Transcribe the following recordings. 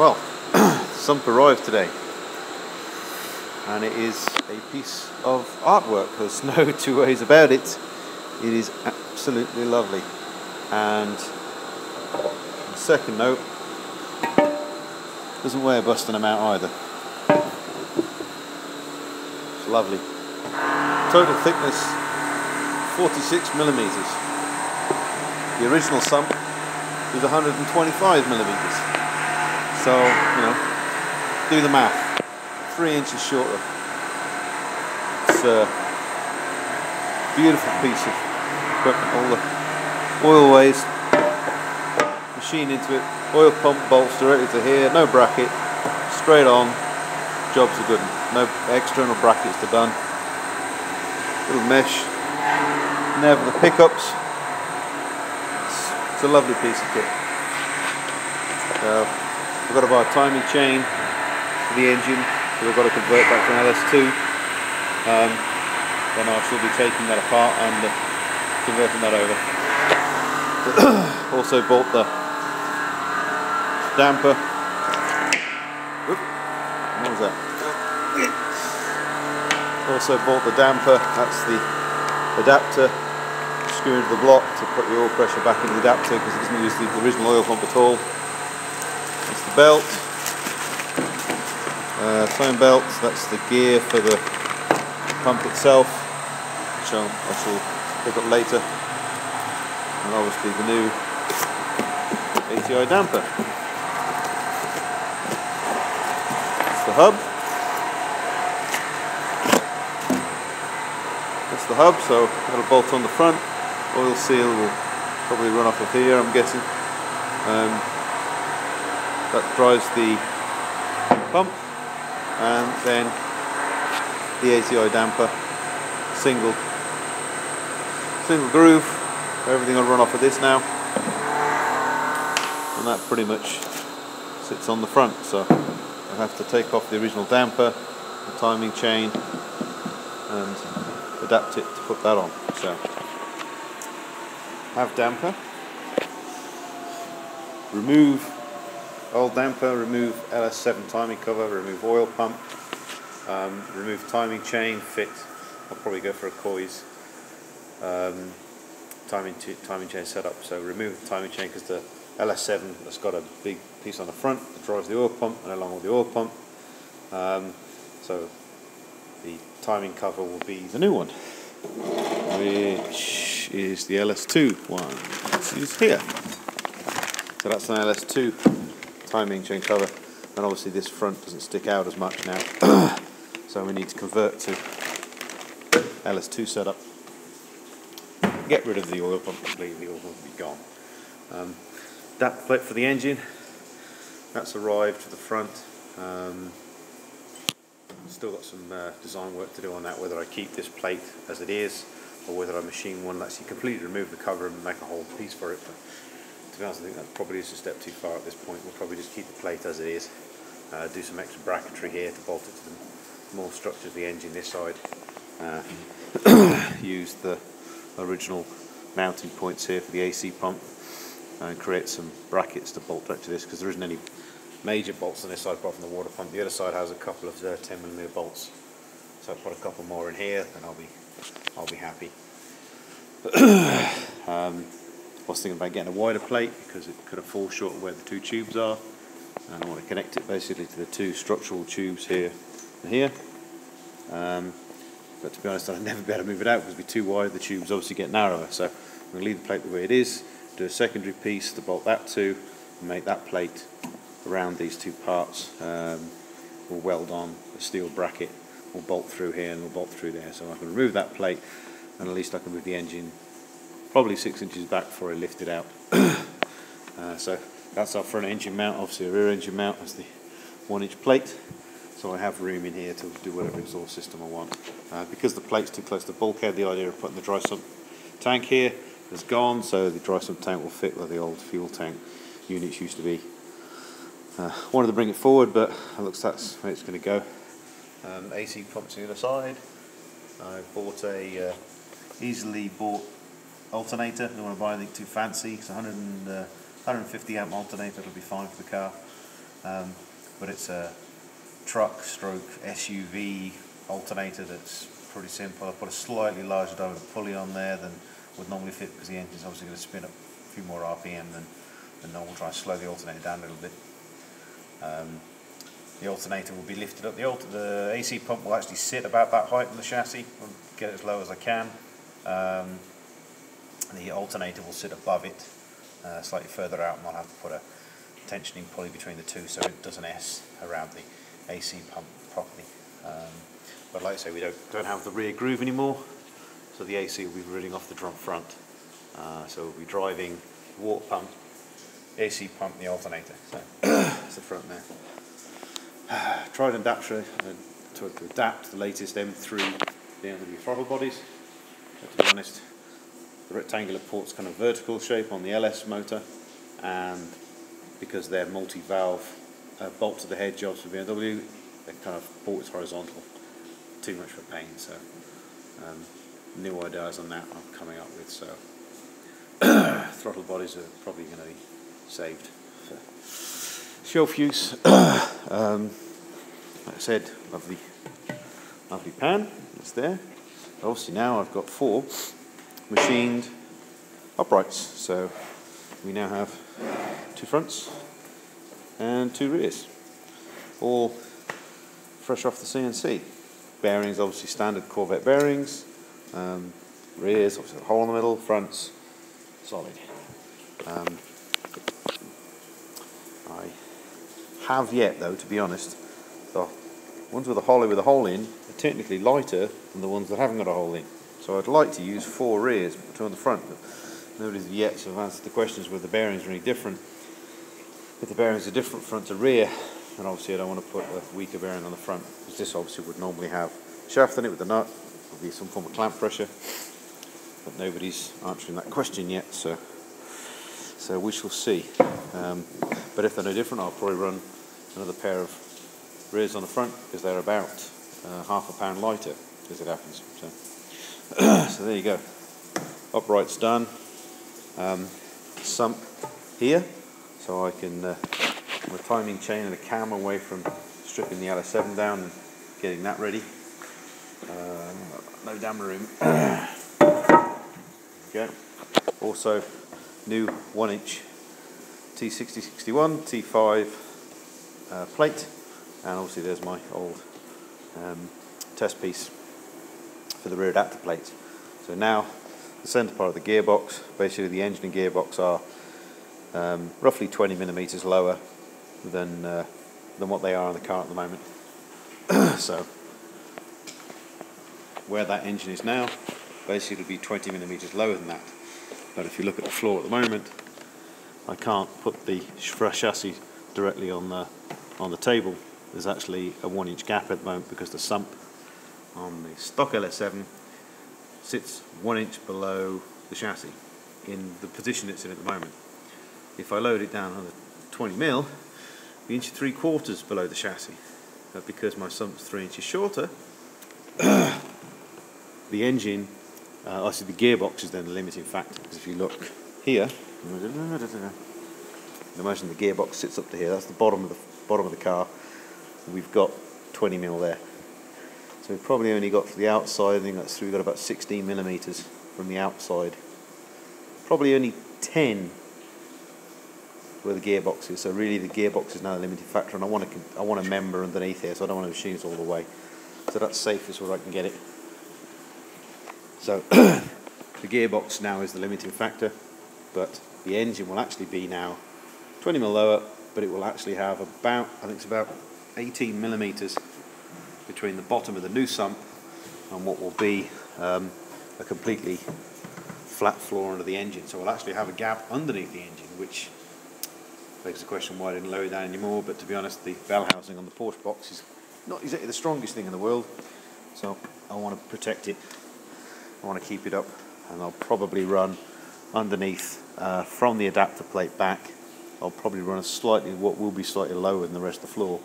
Well, Sump arrived today, and it is a piece of artwork. There's no two ways about it. It is absolutely lovely. And on the second note, doesn't weigh a busting amount either. It's lovely. Total thickness 46 millimeters. The original Sump was 125 millimeters. So, you know, do the math. 3 inches shorter. It's a beautiful piece of equipment. All the oil waste, machine into it, oil pump bolts directly to here, no bracket, straight on, jobs are good. No external brackets to done. Little mesh, never the pickups. It's a lovely piece of kit. I've got to buy a timing chain for the engine, so I've got to convert back to an LS2. Then I shall be taking that apart and converting that over. Also bought the damper. Oop, what was that? Also bought the damper. That's the adapter. Screw into the block to put the oil pressure back into the adapter because it doesn't use the original oil pump at all. That's the belt. Foam belt. That's the gear for the pump itself, which I shall pick up later. And obviously the new ATI damper. That's the hub. That's the hub, so that'll bolt on the front. Oil seal will probably run off of here, I'm guessing. That drives the pump, and then the ATI damper, single groove. Everything will run off of this now, and that pretty much sits on the front. So I have to take off the original damper, the timing chain, and adapt it to put that on. So have damper, remove old damper, remove LS7 timing cover, remove oil pump, remove timing chain, fit. I'll probably go for a Coy's timing chain setup. So remove the timing chain because the LS7 has got a big piece on the front that drives the oil pump, and along with the oil pump. So the timing cover will be the new one, which is the LS2 one. This is here. So that's an LS2 timing chain cover, and obviously this front doesn't stick out as much now. So we need to convert to LS2 setup. Get rid of the oil pump completely, the oil pump will be gone. That plate for the engine, that's arrived to the front. Still got some design work to do on that, whether I keep this plate as it is or whether I machine one that's completely remove the cover and make a whole piece for it. But to be honest, I think that probably is a step too far at this point. We'll probably just keep the plate as it is, do some extra bracketry here to bolt it to the more structure of the engine this side, use the original mounting points here for the AC pump, and create some brackets to bolt back to this, because there isn't any major bolts on this side apart from the water pump. The other side has a couple of 10mm bolts, so I'll put a couple more in here and I'll be happy. I was thinking about getting a wider plate because it could have fall short of where the two tubes are, and I want to connect it basically to the two structural tubes here and here. But to be honest, I'd never be able to move it out because it'd be too wide. The tubes obviously get narrower, so I'm going to leave the plate the way it is, do a secondary piece to bolt that to, and make that plate around these two parts. We'll weld on a steel bracket, we'll bolt through here and we'll bolt through there, so I can remove that plate and at least I can move the engine probably 6 inches back before I lift it out. So that's our front engine mount. Obviously a rear engine mount is the 1-inch plate, so I have room in here to do whatever exhaust system I want. Because the plate's too close to the bulkhead, the idea of putting the dry sump tank here is gone, so the dry sump tank will fit where the old fuel tank units used to be. Wanted to bring it forward, but it looks that's where it's going to go. AC pumps on the other side. I bought a easily bought alternator. Don't want to buy anything too fancy. It's 150 amp alternator. It'll be fine for the car. but it's a truck stroke SUV alternator that's pretty simple. I put a slightly larger diameter pulley on there than would normally fit, because the engine's obviously going to spin up a few more RPM than normal. Try and slow the alternator down a little bit. The alternator will be lifted up. The AC pump will actually sit about that height on the chassis. I'll get it as low as I can. The alternator will sit above it, slightly further out, and I'll have to put a tensioning pulley between the two so it does an S around the AC pump properly. But like I say, we don't have the rear groove anymore, so the AC will be running off the drum front. So we'll be driving water pump, AC pump, the alternator. So that's the front there. Tried an adapter to adapt the latest M3 BMW throttle bodies. But to be honest, the rectangular port's kind of vertical shape on the LS motor, and because they're multi-valve bolt to the head jobs for BMW, they kind of port's horizontal. Too much for pain, so new ideas on that I'm coming up with. So throttle bodies are probably going to be saved for shelf use. Like I said, lovely pan, it's there. Obviously now I've got 4 machined uprights, so we now have 2 fronts and 2 rears, all fresh off the CNC. Bearings, obviously standard Corvette bearings. Rears, obviously a hole in the middle. Fronts, solid. I have yet, though, to be honest, the ones with a hole in are technically lighter than the ones that haven't got a hole in. So I'd like to use 4 rears, 2 on the front, but nobody's yet sort of answered the questions whether the bearings are any different. If the bearings are different front to rear, then obviously I don't want to put a weaker bearing on the front, because this obviously would normally have shaft in it with a nut, would be some form of clamp pressure, but nobody's answering that question yet, so we shall see. But if they're no different, I'll probably run another pair of rears on the front, because they're about half a pound lighter, as it happens. So there you go. Upright's done. Sump here, so I can my timing chain and a cam away from stripping the LS7 down and getting that ready. No damn room. Okay. Also, new 1-inch T6061 T5 plate, and obviously there's my old test piece for the rear adapter plates. So now the centre part of the gearbox, basically the engine and gearbox are roughly 20 millimeters lower than what they are on the car at the moment. So where that engine is now, basically it'll be 20 millimeters lower than that. But if you look at the floor at the moment, I can't put the chassis directly on the table. There's actually a 1-inch gap at the moment, because the sump on the stock LS7 sits 1 inch below the chassis in the position it's in at the moment. If I load it down another 20 mil, the 1 3/4 inches below the chassis. But because my sump's 3 inches shorter, the engine, obviously the gearbox is then the limiting factor. Because if you look here, imagine the gearbox sits up to here. That's the bottom of the car. We've got 20 mil there. So we've probably only got for the outside, I think that's through, we've got about 16 millimeters from the outside. Probably only 10 where the gearbox is. So really the gearbox is now the limiting factor, and I want a member underneath here, so I don't want to machine it all the way. So that's safest where I can get it. So the gearbox now is the limiting factor, but the engine will actually be now 20 mil lower, but it will actually have about, I think it's about 18 millimeters between the bottom of the new sump and what will be a completely flat floor under the engine. So we'll actually have a gap underneath the engine, which begs the question why I didn't lower it down anymore. But to be honest, the bell housing on the Porsche box is not exactly the strongest thing in the world, so I want to protect it. I want to keep it up, and I'll probably run underneath from the adapter plate back. I'll probably run what will be slightly lower than the rest of the floor.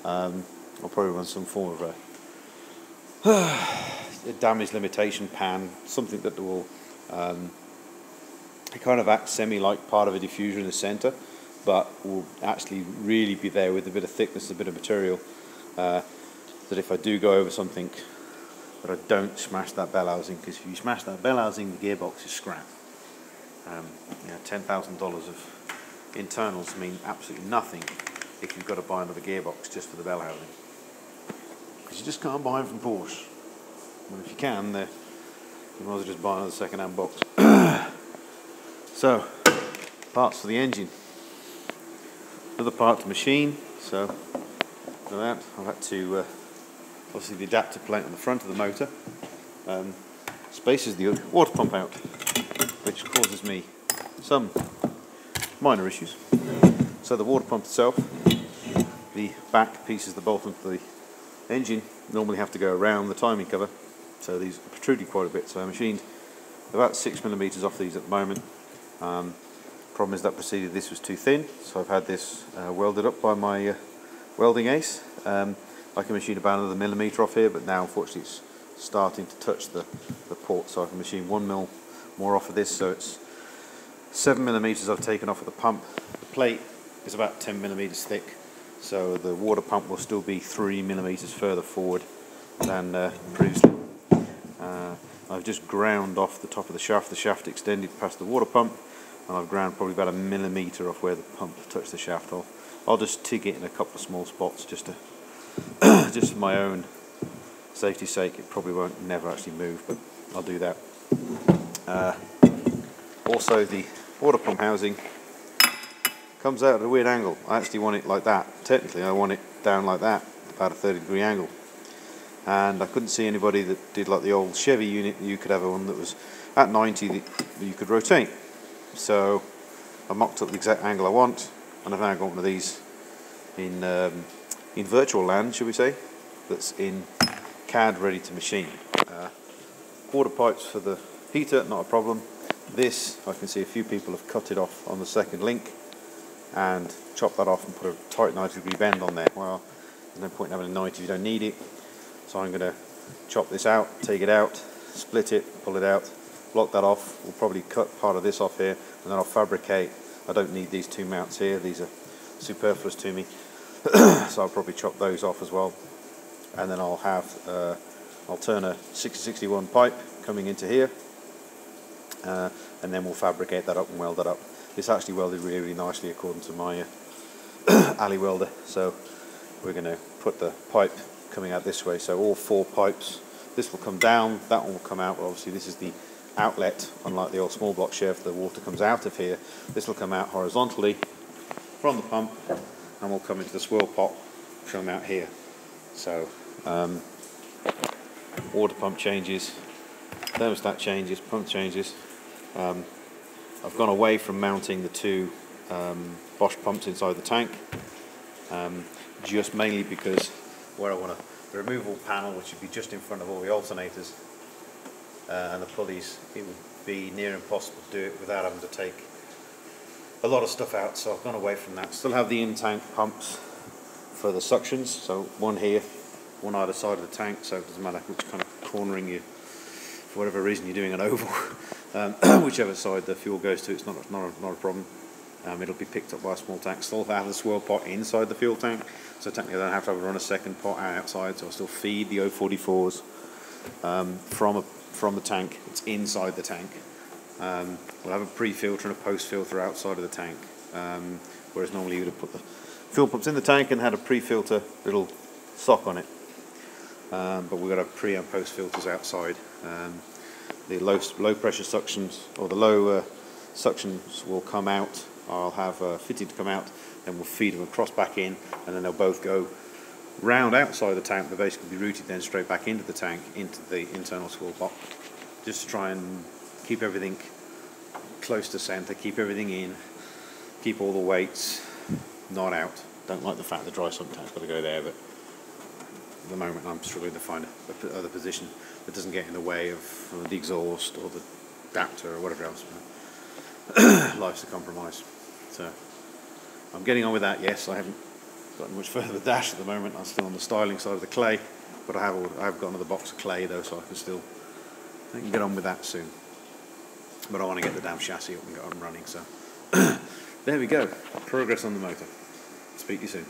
I'll probably run some form of a damage limitation pan, something that will kind of act semi-like part of a diffuser in the centre, but will actually really be there with a bit of thickness, a bit of material, that if I do go over something, that I don't smash that bell housing, because if you smash that bell housing, the gearbox is scrap. $10,000 of internals mean absolutely nothing if you've got to buy another gearbox just for the bell housing, because you just can't buy them from Porsche. Well, if you can, you might as well just buy another second-hand box. So, parts for the engine. Another part to machine. So, for that, I've had to obviously the adapter plate on the front of the motor spaces the water pump out, which causes me some minor issues. So the water pump itself, the back pieces that bolt into the engine normally have to go around the timing cover, so these are protruding quite a bit. So I machined about 6mm off these at the moment. Problem is that preceded this was too thin, so I've had this welded up by my welding ace. I can machine about another millimetre off here, but now unfortunately it's starting to touch the port, so I can machine 1mm more off of this, so it's 7mm I've taken off of the pump. The plate is about 10mm thick, so the water pump will still be 3mm further forward than previously. I've just ground off the top of the shaft extended past the water pump, and I've ground probably about 1mm off where the pump touched the shaft. I'll just TIG it in a couple of small spots just to just for my own safety's sake. It probably won't never actually move, but I'll do that. Also, the water pump housing comes out at a weird angle. I actually want it like that. Technically I want it down like that, about a 30-degree angle, and I couldn't see anybody that did like the old Chevy unit. You could have one that was at 90 that you could rotate. So I mocked up the exact angle I want, and I've now got one of these in virtual land, shall we say, that's in CAD ready to machine. Water pipes for the heater, not a problem. This, I can see a few people have cut it off on the second link and chopped that off and put a tight 90-degree bend on there. Well, there's no point in having a 90 if you don't need it. So I'm going to chop this out, take it out, split it, pull it out, block that off. We'll probably cut part of this off here, and then I'll fabricate. I don't need these two mounts here, these are superfluous to me. So I'll probably chop those off as well, and then I'll turn a 6061 pipe coming into here, and then we'll fabricate that up and weld that up. This actually welded really, really nicely according to my alley welder. So we're going to put the pipe coming out this way, so all 4 pipes. This will come down, that one will come out. Well, obviously this is the outlet, unlike the old small block chef, the water comes out of here. This will come out horizontally from the pump and will come into the swirl pot, come out here. So water pump changes, thermostat changes, pump changes. I've gone away from mounting the 2 Bosch pumps inside the tank, just mainly because where I want the removable panel, which would be just in front of all the alternators and the pulleys, it would be near impossible to do it without having to take a lot of stuff out. So I've gone away from that. Still have the in-tank pumps for the suctions, so one here, one either side of the tank, so it doesn't matter which kind of cornering you, for whatever reason you're doing an oval, whichever side the fuel goes to, it's not a problem. It'll be picked up by a small tank. Still have the swirl pot inside the fuel tank, so technically I don't have to run a second pot outside, so I'll still feed the 044s from the tank. It's inside the tank. We'll have a pre-filter and a post-filter outside of the tank, whereas normally you would have put the fuel pumps in the tank and had a pre-filter little sock on it. But we've got to have pre and post filters outside. The low pressure suctions, or the low suctions, will come out. I'll have fitted to come out, then we'll feed them across back in, and then they'll both go round outside the tank. They'll basically be routed then straight back into the tank, into the internal swirl pot, just to try and keep everything close to centre, keep everything in, keep all the weights not out. Don't like the fact the dry sump tank's got to go there, but at the moment I'm struggling to find another position that doesn't get in the way of the exhaust or the adapter or whatever else. Life's a compromise. So I'm getting on with that. Yes, I haven't gotten much further with Dash at the moment. I'm still on the styling side of the clay, but I have got another box of clay though, so I can get on with that soon. But I want to get the damn chassis up and get on running. So there we go. Progress on the motor. Speak to you soon.